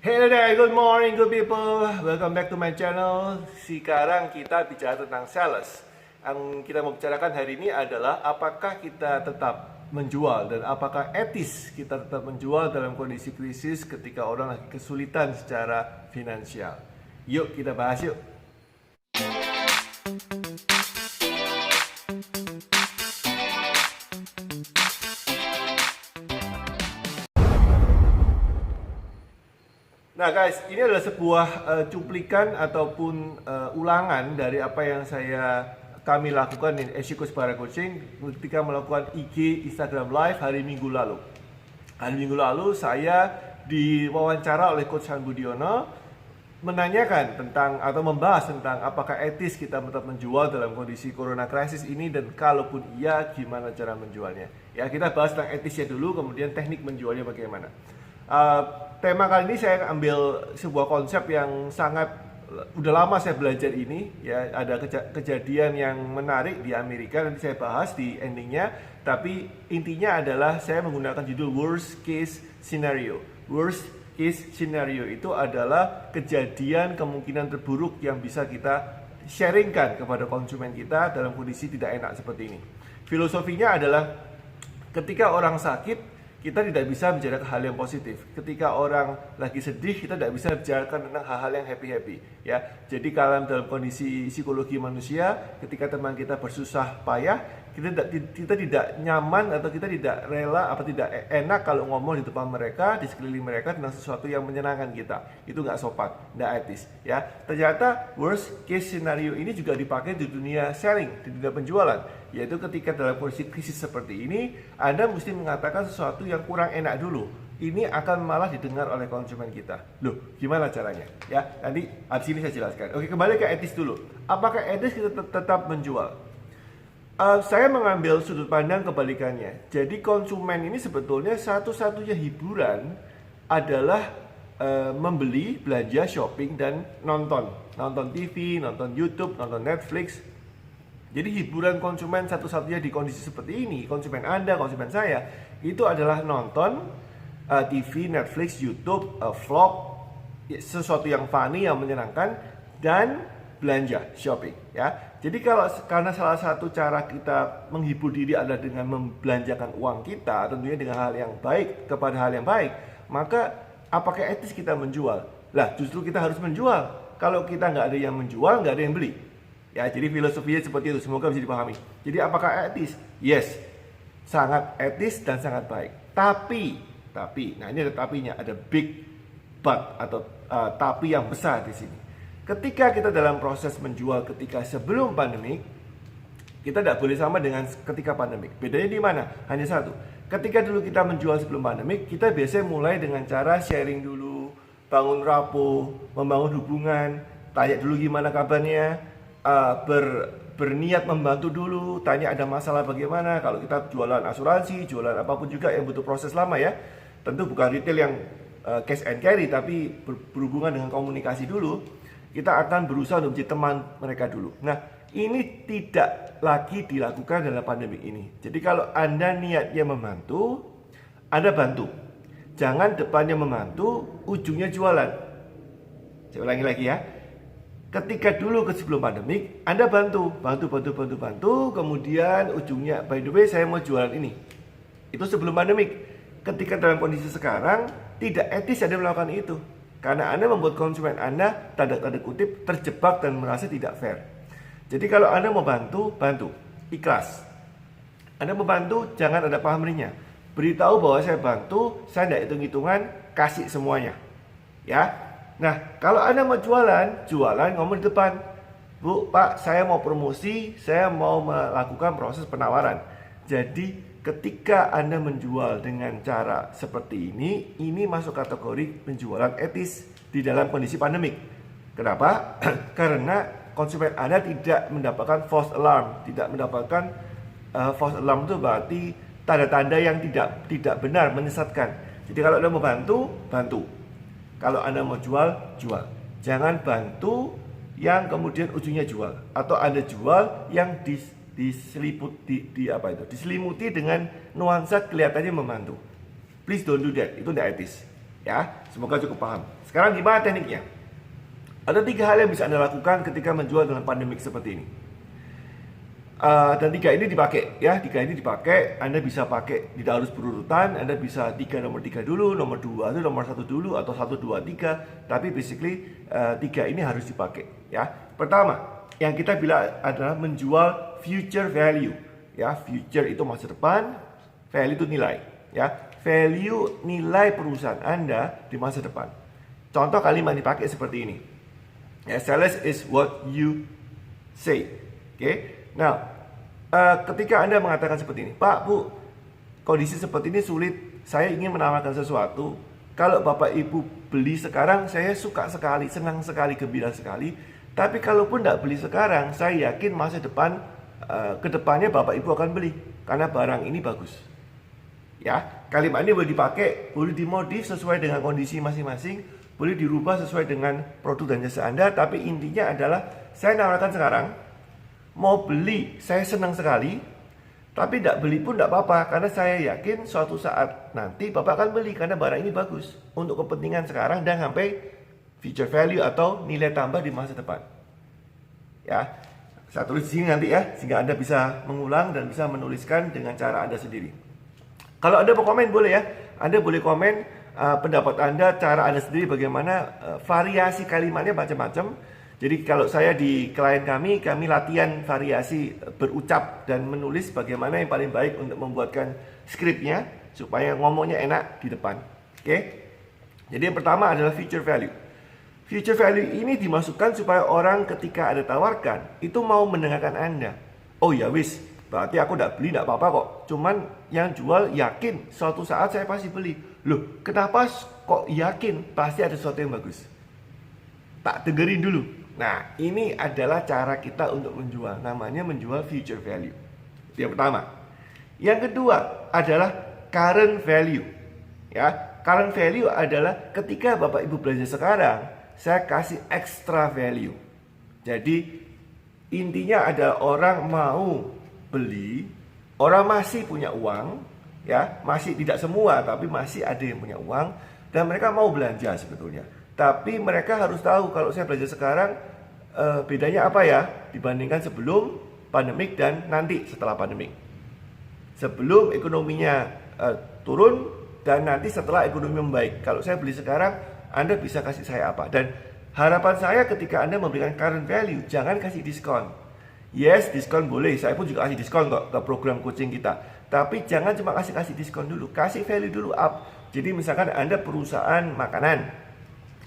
Hello there, good morning good people. Welcome back to my channel. Sekarang kita bicara tentang sales. Yang kita mau bicarakan hari ini adalah apakah kita tetap menjual dan apakah etis kita tetap menjual dalam kondisi krisis ketika orang lagi kesulitan secara finansial. Yuk kita bahas yuk. Nah guys, ini adalah sebuah cuplikan ataupun ulangan dari apa yang kami lakukan di Esyikos Para Coaching ketika melakukan IG Instagram Live hari Minggu lalu. Hari Minggu lalu saya diwawancara oleh Coach Han Budiono menanyakan tentang atau membahas tentang apakah etis kita tetap menjual dalam kondisi corona crisis ini, dan kalaupun iya gimana cara menjualnya. Ya, kita bahas tentang etisnya dulu, kemudian teknik menjualnya bagaimana. Tema kali ini saya ambil sebuah konsep yang udah lama saya belajar ini ya. Ada kejadian yang menarik di Amerika, nanti saya bahas di endingnya, tapi intinya adalah saya menggunakan judul worst case scenario. Worst case scenario itu adalah kejadian kemungkinan terburuk yang bisa kita sharingkan kepada konsumen kita dalam kondisi tidak enak seperti ini. Filosofinya adalah ketika orang sakit, kita tidak bisa bicarakan hal yang positif. Ketika orang lagi sedih, kita tidak bisa bicarakan tentang hal-hal yang happy-happy. Ya, jadi kalau dalam kondisi psikologi manusia, ketika teman kita bersusah payah, kita tidak nyaman atau kita tidak rela atau tidak enak kalau ngomong di depan mereka, di sekeliling mereka tentang sesuatu yang menyenangkan kita. Itu nggak sopan, nggak etis. Ya, ternyata worst case scenario ini juga dipakai di dunia selling, di dunia penjualan. Yaitu ketika dalam kondisi krisis seperti ini, Anda mesti mengatakan sesuatu yang kurang enak dulu. Ini akan malah didengar oleh konsumen kita. Loh, gimana caranya? Ya, nanti habis ini saya jelaskan. Oke, kembali ke etis dulu. Apakah etis kita tetap menjual? Saya mengambil sudut pandang kebalikannya. Jadi konsumen ini sebetulnya satu-satunya hiburan adalah membeli, belanja, shopping, dan nonton. Nonton TV, nonton YouTube, nonton Netflix. Jadi hiburan konsumen satu-satunya di kondisi seperti ini, konsumen Anda, konsumen saya, itu adalah nonton TV, Netflix, YouTube, vlog, sesuatu yang funny, yang menyenangkan, dan belanja, shopping. Ya, jadi karena salah satu cara kita menghibur diri adalah dengan membelanjakan uang kita, tentunya dengan hal yang baik kepada hal yang baik, maka apakah etis kita menjual? Lah, justru kita harus menjual. Kalau kita nggak ada yang menjual, nggak ada yang beli. Ya, jadi filosofinya seperti itu, semoga bisa dipahami. Jadi apakah etis? Yes, sangat etis dan sangat baik. Tapi, nah ini ada tapinya, ada big but atau tapi yang besar di sini. Ketika kita dalam proses menjual ketika sebelum pandemik, kita tidak boleh sama dengan ketika pandemik. Bedanya di mana? Hanya satu. Ketika dulu kita menjual sebelum pandemik, kita biasanya mulai dengan cara sharing dulu, bangun rapuh, membangun hubungan, tanya dulu gimana kabarnya, berniat membantu dulu, tanya ada masalah bagaimana. Kalau kita jualan asuransi, jualan apapun juga yang butuh proses lama ya, tentu bukan retail yang cash and carry, tapi berhubungan dengan komunikasi dulu. Kita akan berusaha untuk menjadi teman mereka dulu. Nah, ini tidak lagi dilakukan dalam pandemi ini. Jadi kalau Anda niatnya membantu, Anda bantu. Jangan depannya membantu, ujungnya jualan. Saya ulangi lagi ya. Ketika dulu sebelum pandemik, Anda bantu, kemudian ujungnya, by the way saya mau jualan ini. Itu sebelum pandemik. Ketika dalam kondisi sekarang, tidak etis Anda melakukan itu. Karena Anda membuat konsumen Anda, tanda kutip, terjebak dan merasa tidak fair. Jadi kalau Anda mau bantu, ikhlas. Anda mau bantu, jangan ada pamrihnya. Beritahu bahwa saya bantu, saya tidak hitung-hitungan, kasih semuanya. Ya. Nah, kalau Anda mau jualan ngomong di depan. Bu, Pak, saya mau promosi, saya mau melakukan proses penawaran. Jadi, ketika Anda menjual dengan cara seperti ini masuk kategori penjualan etis di dalam kondisi pandemik. Kenapa? Karena konsumen Anda tidak mendapatkan false alarm. Tidak mendapatkan false alarm itu berarti tanda-tanda yang tidak benar, menyesatkan. Jadi kalau Anda mau bantu. Kalau Anda mau jual. Jangan bantu yang kemudian ujungnya jual. Atau Anda jual yang diselimuti dengan nuansa kelihatannya membantu. Please don't do that, itu tidak etis. Ya, semoga cukup paham. Sekarang gimana tekniknya? Ada 3 hal yang bisa Anda lakukan ketika menjual dengan pandemik seperti ini. Dan 3 ini dipakai, ya. 3 ini dipakai. Anda bisa pakai, tidak harus berurutan. Anda bisa nomor 3 dulu, nomor 2 itu nomor 1 dulu, atau 1, 2, 3. Tapi basically 3 ini harus dipakai, ya. Pertama, yang kita bilang adalah menjual future value, ya. Future itu masa depan, value itu nilai, ya. Value nilai perusahaan Anda di masa depan. Contoh kalimat dipakai seperti ini. Ya, sales is what you say. Oke. Nah, ketika Anda mengatakan seperti ini, Pak, Bu, kondisi seperti ini sulit, saya ingin menawarkan sesuatu. Kalau Bapak Ibu beli sekarang, saya suka sekali, senang sekali, gembira sekali. Tapi kalaupun tidak beli sekarang, saya yakin masa depan, kedepannya Bapak Ibu akan beli, karena barang ini bagus. Ya, kalimat ini boleh dipakai, boleh dimodif sesuai dengan kondisi masing-masing, boleh dirubah sesuai dengan produk dan jasa Anda. Tapi intinya adalah, saya nawarkan sekarang, mau beli, saya senang sekali. Tapi tidak beli pun tidak apa-apa, karena saya yakin suatu saat nanti Bapak akan beli, karena barang ini bagus untuk kepentingan sekarang dan sampai future value atau nilai tambah di masa depan. Ya, saya tulis di sini nanti ya, sehingga Anda bisa mengulang dan bisa menuliskan dengan cara Anda sendiri. Kalau Anda mau komen boleh ya, Anda boleh komen pendapat Anda, cara Anda sendiri bagaimana, variasi kalimatnya macam-macam. Jadi kalau saya di klien kami latihan variasi berucap dan menulis bagaimana yang paling baik untuk membuatkan skripnya supaya ngomongnya enak di depan. Oke? Jadi yang pertama adalah future value. Future value ini dimasukkan supaya orang ketika Anda tawarkan itu mau mendengarkan Anda. Oh ya wis, berarti aku tidak beli, tidak apa-apa kok. Cuman yang jual yakin suatu saat saya pasti beli. Loh, kenapa kok yakin? Pasti ada sesuatu yang bagus. Tak dengerin dulu. Nah, ini adalah cara kita untuk menjual. Namanya menjual future value. Itu yang pertama. Yang kedua adalah current value. Ya, current value adalah ketika Bapak Ibu belanja sekarang, saya kasih extra value. Jadi intinya ada orang mau beli, orang masih punya uang, ya, masih tidak semua tapi masih ada yang punya uang dan mereka mau belanja sebetulnya. Tapi mereka harus tahu kalau saya belanja sekarang bedanya apa ya dibandingkan sebelum pandemik dan nanti setelah pandemik. Sebelum ekonominya turun dan nanti setelah ekonomi membaik. Kalau saya beli sekarang, Anda bisa kasih saya apa? Dan harapan saya ketika Anda memberikan current value, jangan kasih diskon. Yes, diskon boleh. Saya pun juga kasih diskon kok ke program coaching kita. Tapi jangan cuma kasih diskon dulu, kasih value dulu up. Jadi misalkan Anda perusahaan makanan,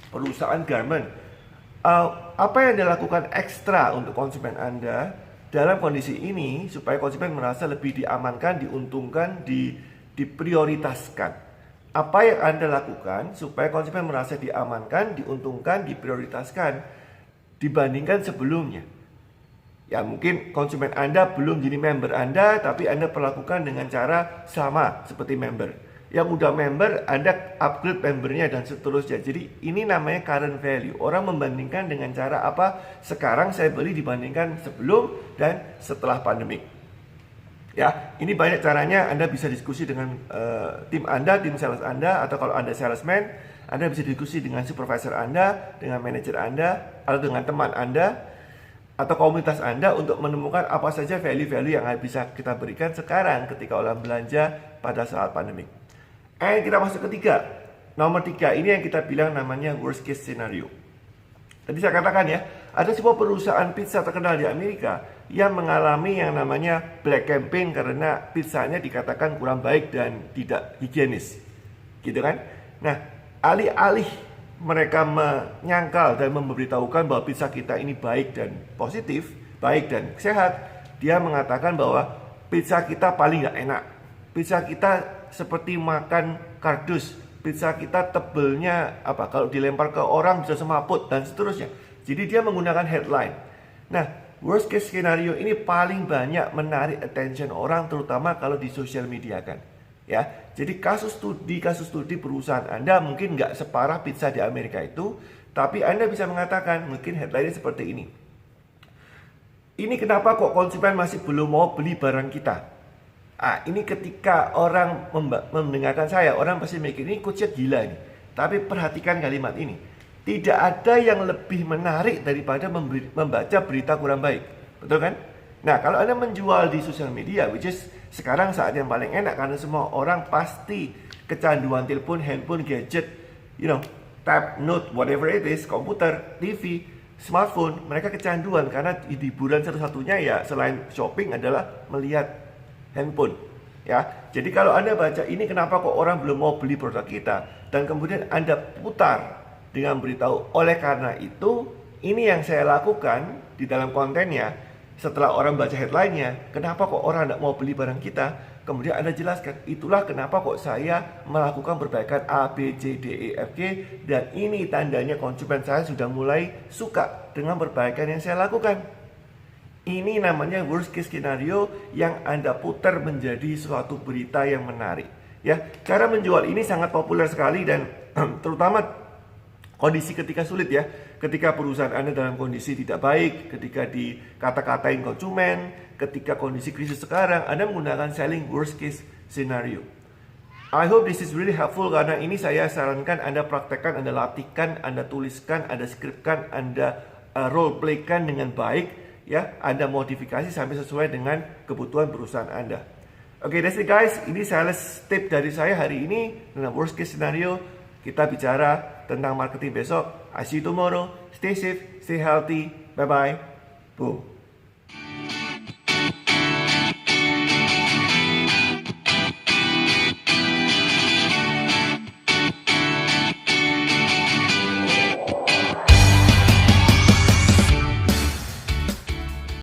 perusahaan garment, apa yang Anda lakukan ekstra untuk konsumen Anda dalam kondisi ini supaya konsumen merasa lebih diamankan, diuntungkan, diprioritaskan. Apa yang Anda lakukan supaya konsumen merasa diamankan, diuntungkan, diprioritaskan dibandingkan sebelumnya. Ya mungkin konsumen Anda belum jadi member Anda, tapi Anda perlakukan dengan cara sama seperti member. Yang udah member, Anda upgrade membernya dan seterusnya. Jadi ini namanya current value. Orang membandingkan dengan cara apa sekarang saya beli dibandingkan sebelum dan setelah pandemik. Ya, ini banyak caranya. Anda bisa diskusi dengan tim Anda, tim sales Anda, atau kalau Anda salesman, Anda bisa diskusi dengan supervisor Anda, dengan manajer Anda, atau dengan teman Anda, atau komunitas Anda untuk menemukan apa saja value-value yang bisa kita berikan sekarang ketika orang belanja pada saat pandemik. Kita masuk ke 3. Nomor 3 ini yang kita bilang namanya worst case scenario. Tadi saya katakan ya, ada sebuah perusahaan pizza terkenal di Amerika yang mengalami yang namanya black campaign karena pizzanya dikatakan kurang baik dan tidak higienis. Gitu kan? Nah, alih-alih mereka menyangkal dan memberitahukan bahwa pizza kita ini baik dan positif, baik dan sehat, dia mengatakan bahwa pizza kita paling gak enak. Pizza kita seperti makan kardus, pizza kita tebelnya apa kalau dilempar ke orang bisa semaput dan seterusnya. Jadi dia menggunakan headline. Nah, worst case scenario ini paling banyak menarik attention orang, terutama kalau di sosial media kan. Ya, jadi kasus studi perusahaan Anda mungkin nggak separah pizza di Amerika itu, tapi Anda bisa mengatakan mungkin headline-nya seperti ini. Ini kenapa kok konsumen masih belum mau beli barang kita? Ini ketika orang mendengarkan saya, orang pasti mikir ini coachnya gila nih. Tapi perhatikan kalimat ini. Tidak ada yang lebih menarik daripada membaca berita kurang baik. Betul kan? Nah, kalau Anda menjual di sosial media, which is sekarang saat yang paling enak karena semua orang pasti kecanduan telepon, handphone, gadget, tab, note, whatever it is, komputer, TV, smartphone, mereka kecanduan karena hiburan satu-satunya ya selain shopping adalah melihat handphone. Ya, jadi kalau Anda baca ini kenapa kok orang belum mau beli produk kita dan kemudian Anda putar dengan beritahu oleh karena itu ini yang saya lakukan di dalam kontennya. Setelah orang baca headline-nya, kenapa kok orang tidak mau beli barang kita? Kemudian Anda jelaskan, itulah kenapa kok saya melakukan perbaikan A, B, C, D, E, F, G. Dan ini tandanya konsumen saya sudah mulai suka dengan perbaikan yang saya lakukan. Ini namanya worst case scenario yang Anda putar menjadi suatu berita yang menarik. Ya, cara menjual ini sangat populer sekali dan terutama kondisi ketika sulit ya, ketika perusahaan Anda dalam kondisi tidak baik, ketika dikata-katain konsumen, ketika kondisi krisis sekarang, Anda menggunakan selling worst case scenario. I hope this is really helpful karena ini saya sarankan Anda praktekkan, Anda latihkan, Anda tuliskan, Anda skripkan, Anda role playkan dengan baik, ya, Anda modifikasi sampai sesuai dengan kebutuhan perusahaan Anda. Oke, that's it guys. Ini sales tip dari saya hari ini dengan worst case scenario. Kita bicara tentang marketing besok. I see you tomorrow. Stay safe, stay healthy. Bye-bye. Boom.